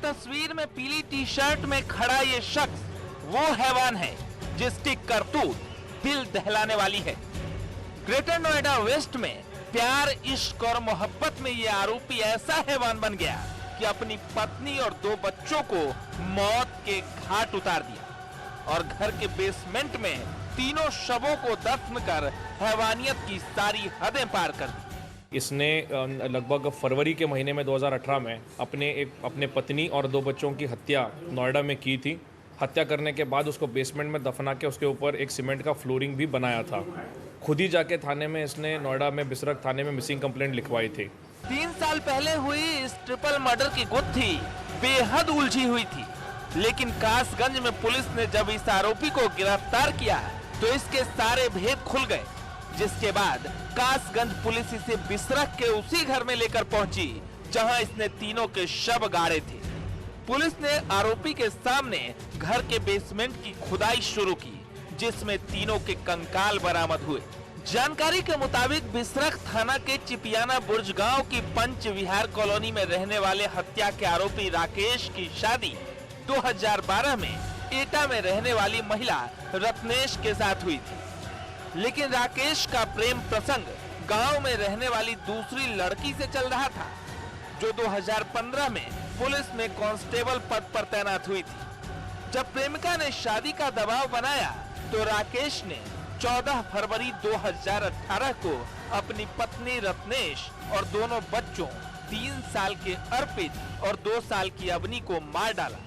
तस्वीर में पीली टी शर्ट में खड़ा ये शख्स वो हैवान है जिसकी करतूत दिल दहलाने वाली है। ग्रेटर नोएडा वेस्ट में प्यार, इश्क और मोहब्बत में ये आरोपी ऐसा हैवान बन गया कि अपनी पत्नी और 2 बच्चों को मौत के घाट उतार दिया और घर के बेसमेंट में तीनों शवों को दफन कर हैवानियत की सारी हदें पार कर दी। इसने लगभग फरवरी के महीने में 2018 में अपने पत्नी और 2 बच्चों की हत्या नोएडा में की थी। हत्या करने के बाद उसको बेसमेंट में दफना के उसके ऊपर एक सीमेंट का फ्लोरिंग भी बनाया था। खुद ही जाके थाने में इसने नोएडा में बिसरख थाने में मिसिंग कंप्लेंट लिखवाई थी। 3 साल पहले हुई इस ट्रिपल मर्डर की गुत्थी बेहद उलझी हुई थी, लेकिन कासगंज में पुलिस ने जब इस आरोपी को गिरफ्तार किया तो इसके सारे भेद खुल गए, जिसके बाद कासगंज पुलिस इसे बिसरख के उसी घर में लेकर पहुंची जहां इसने तीनों के शव गाड़े थे। पुलिस ने आरोपी के सामने घर के बेसमेंट की खुदाई शुरू की, जिसमें तीनों के कंकाल बरामद हुए। जानकारी के मुताबिक बिसरख थाना के चिपियाना बुर्ज गांव की पंच विहार कॉलोनी में रहने वाले हत्या के आरोपी राकेश की शादी 2012 में एटा में रहने वाली महिला रत्नेश के साथ हुई थी, लेकिन राकेश का प्रेम प्रसंग गांव में रहने वाली दूसरी लड़की से चल रहा था, जो 2015 में पुलिस में कांस्टेबल पद पर तैनात हुई थी। जब प्रेमिका ने शादी का दबाव बनाया तो राकेश ने 14 फरवरी 2018 को अपनी पत्नी रत्नेश और दोनों बच्चों 3 साल के अर्पित और 2 साल की अवनी को मार डाला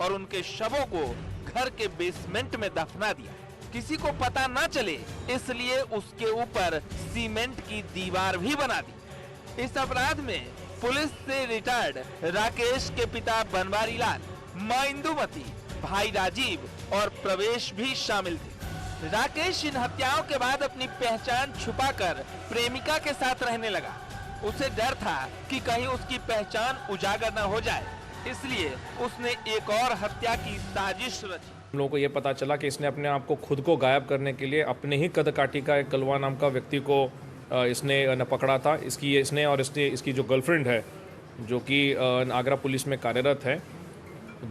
और उनके शवों को घर के बेसमेंट में दफना दिया। किसी को पता न चले इसलिए उसके ऊपर सीमेंट की दीवार भी बना दी। इस अपराध में पुलिस से रिटायर्ड राकेश के पिता बनवारी लाल, मां इंदुमती, भाई राजीव और प्रवेश भी शामिल थे। राकेश इन हत्याओं के बाद अपनी पहचान छुपाकर प्रेमिका के साथ रहने लगा। उसे डर था कि कहीं उसकी पहचान उजागर न हो जाए, इसलिए उसने एक और हत्या की साजिश रची। हम लोगों को ये पता चला कि इसने अपने आप को खुद को गायब करने के लिए अपने ही कदकाठी का एक कलवा नाम का व्यक्ति को इसने पकड़ा था। इसकी जो गर्लफ्रेंड है, जो कि आगरा पुलिस में कार्यरत है,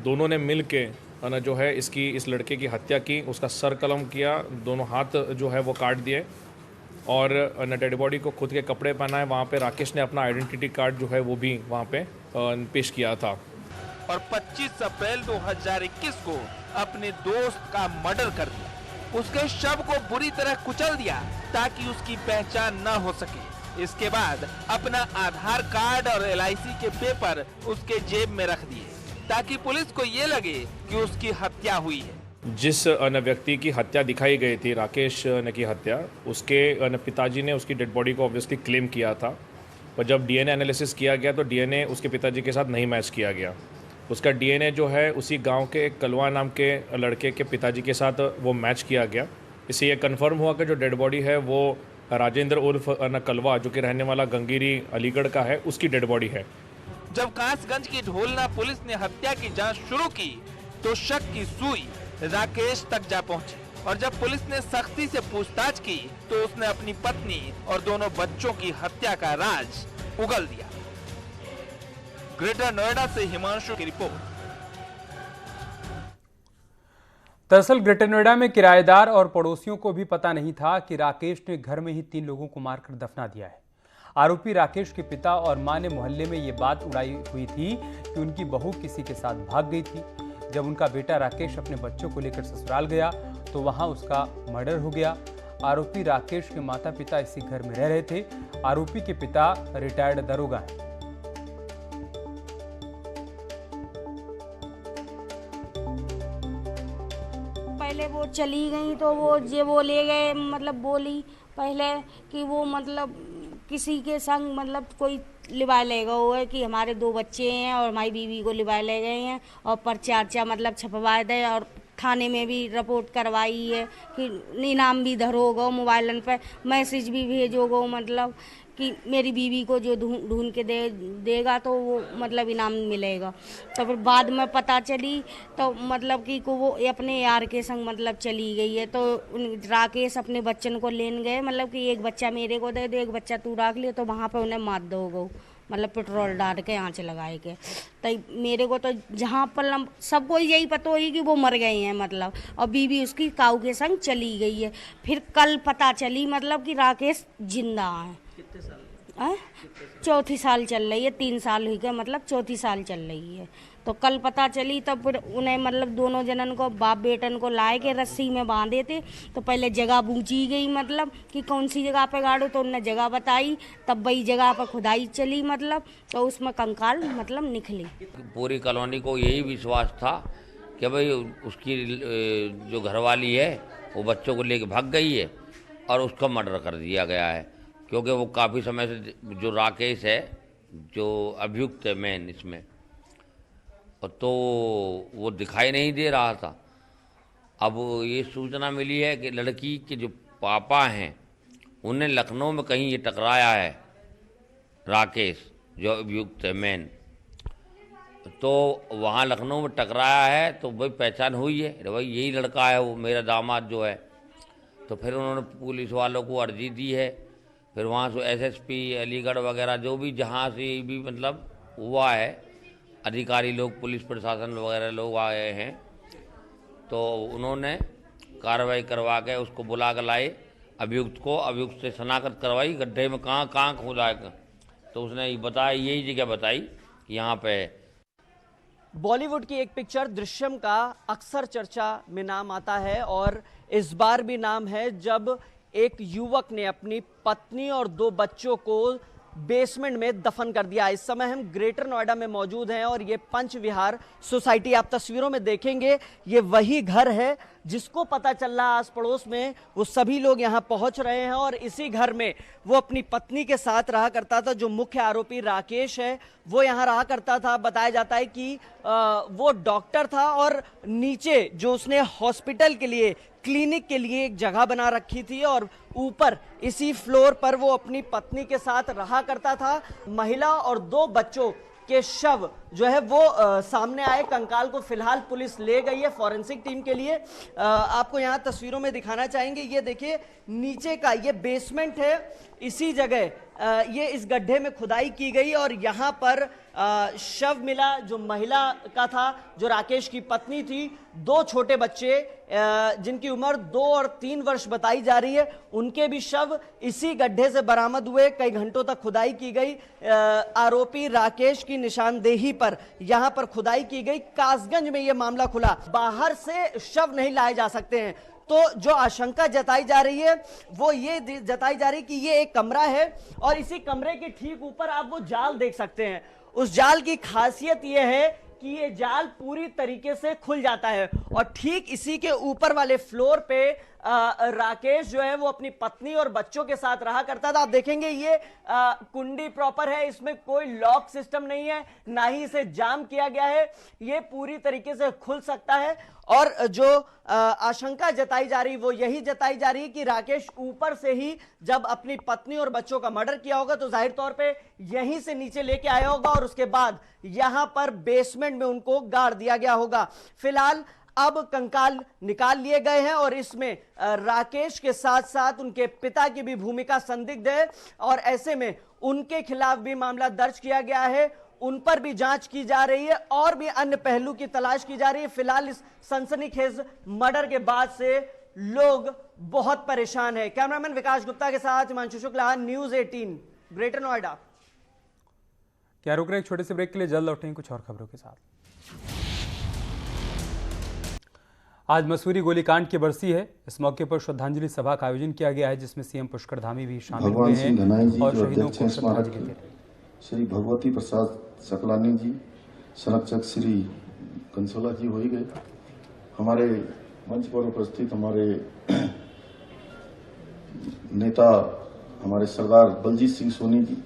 दोनों ने मिल के जो है इस लड़के की हत्या की, उसका सर कलम किया, दोनों हाथ जो है वो काट दिए और डेड बॉडी को खुद के कपड़े पहनाए। वहाँ पे राकेश ने अपना आइडेंटिटी कार्ड जो है वो भी वहाँ पे पेश किया था। और 25 अप्रैल 2021 को अपने दोस्त का मर्डर कर दिया। उसके शव को बुरी तरह कुचल दिया ताकि उसकी पहचान न हो सके। इसके बाद अपना आधार कार्ड और LIC के पेपर उसके जेब में रख दिए ताकि पुलिस को ये लगे कि उसकी हत्या हुई है। जिस व्यक्ति की हत्या दिखाई गई थी, राकेश की हत्या, उसके पिताजी ने उसकी डेड बॉडी को ऑब्वियसली क्लेम किया था, पर जब DNA एनालिसिस किया गया तो DNA उसके पिताजी के साथ नहीं मैच किया गया। उसका DNA जो है उसी गांव के एक कलवा नाम के लड़के के पिताजी के साथ वो मैच किया गया। इससे ये कंफर्म हुआ कि जो डेड बॉडी है वो राजेंद्र उर्फ कलवा, जो कि रहने वाला गंगीरी अलीगढ़ का है, उसकी डेड बॉडी है। जब कासगंज की ढोलना पुलिस ने हत्या की जांच शुरू की तो शक की सुई राकेश तक जा पहुंची और जब पुलिस ने सख्ती से पूछताछ की तो उसने अपनी पत्नी और दोनों बच्चों की हत्या का राज उगल दिया। ग्रेटर नोएडा से हिमांशु की रिपोर्ट। दरअसल ग्रेटर नोएडा में किराएदार और पड़ोसियों को भी पता नहीं था कि राकेश ने घर में ही 3 लोगों को मारकर दफना दिया है। आरोपी राकेश के पिता और मां ने मोहल्ले में ये बात उड़ाई हुई थी कि उनकी बहू किसी के साथ भाग गई थी। जब उनका बेटा राकेश अपने बच्चों को लेकर ससुराल गया तो वहां उसका मर्डर हो गया। आरोपी राकेश के माता पिता इसी घर में रह रहे थे। आरोपी के पिता रिटायर्ड दरोगा हैं। पहले वो चली गई तो वो ले गए, मतलब बोली पहले कि वो मतलब किसी के संग मतलब कोई लिवा ले गए हुए कि हमारे 2 बच्चे हैं और हमारी बीवी को लिवा ले गए हैं और पर्चा मतलब छपवा दे और थाने में भी रिपोर्ट करवाई है कि इनाम भी धरोगो, मोबाइलन पर मैसेज भी भेजोगो, मतलब कि मेरी बीवी को जो ढूंढ के देगा तो वो मतलब इनाम मिलेगा। तो फिर बाद में पता चली तो मतलब कि वो अपने यार के संग मतलब चली गई है। तो राकेश अपने बच्चन को लेने गए, मतलब कि एक बच्चा मेरे को दे दे, एक बच्चा तू रख लियो, तो वहाँ पे उन्हें मार दोगे, मतलब पेट्रोल डाल के आँच लगाए के। तो मेरे को तो जहाँ पर सबको यही पता हुई कि वो मर गए हैं मतलब, और बीवी उसकी काऊ के संग चली गई है। फिर कल पता चली मतलब कि राकेश जिंदा है। कितने साल? चौथी साल चल रही है, 3 साल हुई गए मतलब चौथी साल चल रही है। तो कल पता चली तब फिर उन्हें मतलब दोनों जनन को बाप बेटन को लाए के रस्सी में बांधे थे। तो पहले जगह पूछी गई मतलब कि कौन सी जगह पे गाड़ो, तो उन्होंने जगह बताई, तब वही जगह पर खुदाई चली मतलब, तो उसमें कंकाल मतलब निकली। पूरी कॉलोनी को यही विश्वास था कि भाई उसकी जो घरवाली है वो बच्चों को लेके भाग गई है और उसका मर्डर कर दिया गया है, क्योंकि वो काफ़ी समय से जो राकेश है जो अभियुक्त है मेन इसमें, तो वो दिखाई नहीं दे रहा था। अब ये सूचना मिली है कि लड़की के जो पापा हैं उन्हें लखनऊ में कहीं ये टकराया है राकेश जो अभियुक्त है मेन, तो वहाँ लखनऊ में टकराया है तो भाई पहचान हुई है, भाई यही लड़का है वो मेरा दामाद जो है। तो फिर उन्होंने पुलिस वालों को अर्जी दी है, फिर वहाँ से एसएसपी अलीगढ़ वगैरह जो भी जहाँ से भी मतलब हुआ है अधिकारी लोग, पुलिस प्रशासन वगैरह लोग आए हैं, तो उन्होंने कार्रवाई करवा के उसको बुला कर लाए अभियुक्त को, अभियुक्त से शनाख्त करवाई गड्ढे में कहाँ खोदा है, तो उसने बताया यही जगह बताई कि यहाँ पे है। बॉलीवुड की एक पिक्चर दृश्यम का अक्सर चर्चा में नाम आता है और इस बार भी नाम है जब एक युवक ने अपनी पत्नी और 2 बच्चों को बेसमेंट में दफन कर दिया। इस समय हम ग्रेटर नोएडा में मौजूद हैं और ये पंच विहार सोसाइटी, आप तस्वीरों में देखेंगे ये वही घर है जिसको पता चल रहा आस पड़ोस में वो सभी लोग यहाँ पहुँच रहे हैं और इसी घर में वो अपनी पत्नी के साथ रहा करता था। जो मुख्य आरोपी राकेश है वो यहाँ रहा करता था। बताया जाता है कि वो डॉक्टर था और नीचे जो उसने हॉस्पिटल के लिए, क्लिनिक के लिए एक जगह बना रखी थी और ऊपर इसी फ्लोर पर वो अपनी पत्नी के साथ रहा करता था। महिला और 2 बच्चों के शव जो है वो सामने आए। कंकाल को फिलहाल पुलिस ले गई है फॉरेंसिक टीम के लिए। आपको यहाँ तस्वीरों में दिखाना चाहेंगे, ये देखिए नीचे का ये बेसमेंट है, इसी जगह ये इस गड्ढे में खुदाई की गई और यहाँ पर शव मिला जो महिला का था, जो राकेश की पत्नी थी। 2 छोटे बच्चे जिनकी उम्र 2 और 3 वर्ष बताई जा रही है, उनके भी शव इसी गड्ढे से बरामद हुए। कई घंटों तक खुदाई की गई। आरोपी राकेश की निशानदेही पर यहाँ पर खुदाई की गई। कासगंज में यह मामला खुला। बाहर से शव नहीं लाए जा सकते हैं, तो जो आशंका जताई जा रही है वो ये जताई जा रही है कि ये एक कमरा है और इसी कमरे के ठीक ऊपर आप वो जाल देख सकते हैं। उस जाल की खासियत ये है कि ये जाल पूरी तरीके से खुल जाता है और ठीक इसी के ऊपर वाले फ्लोर पे राकेश जो है वो अपनी पत्नी और बच्चों के साथ रहा करता था। आप देखेंगे ये कुंडी प्रॉपर है, इसमें कोई लॉक सिस्टम नहीं है, ना ही इसे जाम किया गया है, ये पूरी तरीके से खुल सकता है। और जो आशंका जताई जा रही वो यही जताई जा रही है कि राकेश ऊपर से ही जब अपनी पत्नी और बच्चों का मर्डर किया होगा तो जाहिर तौर पे यहीं से नीचे लेके आया होगा और उसके बाद यहां पर बेसमेंट में उनको गाड़ दिया गया होगा। फिलहाल अब कंकाल निकाल लिए गए हैं और इसमें राकेश के साथ साथ उनके पिता की भी भूमिका संदिग्ध है और ऐसे में उनके खिलाफ भी मामला दर्ज किया गया है। उन पर भी जांच की जा रही है और भी अन्य पहलू की तलाश की जा रही है। फिलहाल इस सनसनीखेज मर्डर के बाद से लोग बहुत परेशान हैं। कैमरामैन विकास गुप्ता के साथ हिमांशु शुक्ला, न्यूज़ 18 ग्रेटर नोएडा। क्या रुक रहे एक छोटे से ब्रेक के लिए, जल्द लौटेंगे कुछ और खबरों के साथ। आज मसूरी गोलीकांड की बरसी है। इस मौके पर श्रद्धांजलि सभा का आयोजन किया गया है जिसमें सीएम पुष्कर धामी भी शामिल हुए हैं और शहीदों को श्रद्धांजलि दे रहे हैं। श्री भगवती प्रसाद सकलानी जी, संरक्षक श्री कंसोला जी हो ही गए। हमारे मंच पर उपस्थित हमारे नेता हमारे सरदार बलजीत सिंह सोनी जी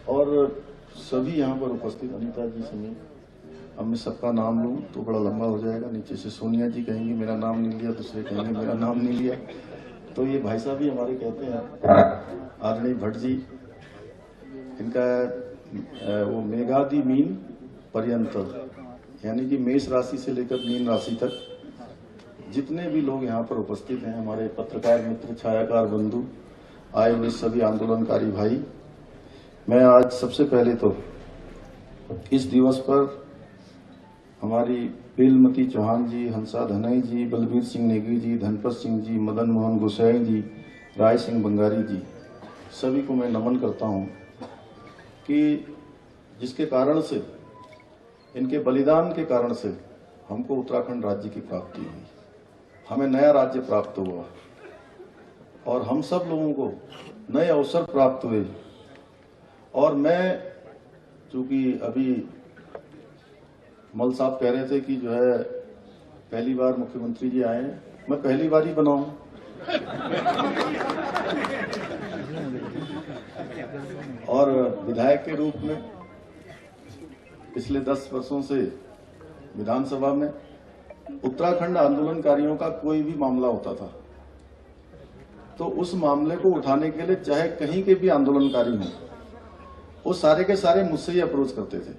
और सभी यहाँ पर उपस्थित अनिता जी समेत, अब मैं सबका नाम लूँ तो बड़ा लंबा हो जाएगा। नीचे से सोनिया जी कहेंगे मेरा नाम नहीं लिया, दूसरे कहेंगे मेरा नाम नहीं लिया, तो ये भाई साहब भी हमारे कहते हैं आदरणीय भट्ट जी, इनका वो मेघादि मीन पर्यंत, यानी कि मेष राशि से लेकर मीन राशि तक जितने भी लोग यहाँ पर उपस्थित हैं, हमारे पत्रकार मित्र, छायाकार बंधु, आए हुए सभी आंदोलनकारी भाई, मैं आज सबसे पहले तो इस दिवस पर हमारी बेलमती चौहान जी, हंसा धनई जी, बलबीर सिंह नेगी जी, धनपत सिंह जी, मदन मोहन गोसाई जी, राय सिंह बंगारी जी, सभी को मैं नमन करता हूं कि जिसके कारण से, इनके बलिदान के कारण से हमको उत्तराखंड राज्य की प्राप्ति हुई, हमें नया राज्य प्राप्त हुआ और हम सब लोगों को नए अवसर प्राप्त हुए। और मैं, चूंकि अभी मल साहब कह रहे थे कि जो है पहली बार मुख्यमंत्री जी आए, मैं पहली बार ही बनाऊं। और विधायक के रूप में पिछले 10 वर्षों से विधानसभा में उत्तराखंड आंदोलनकारियों का कोई भी मामला होता था तो उस मामले को उठाने के लिए चाहे कहीं के भी आंदोलनकारी हों, वो सारे के सारे मुझसे ही अप्रोच करते थे।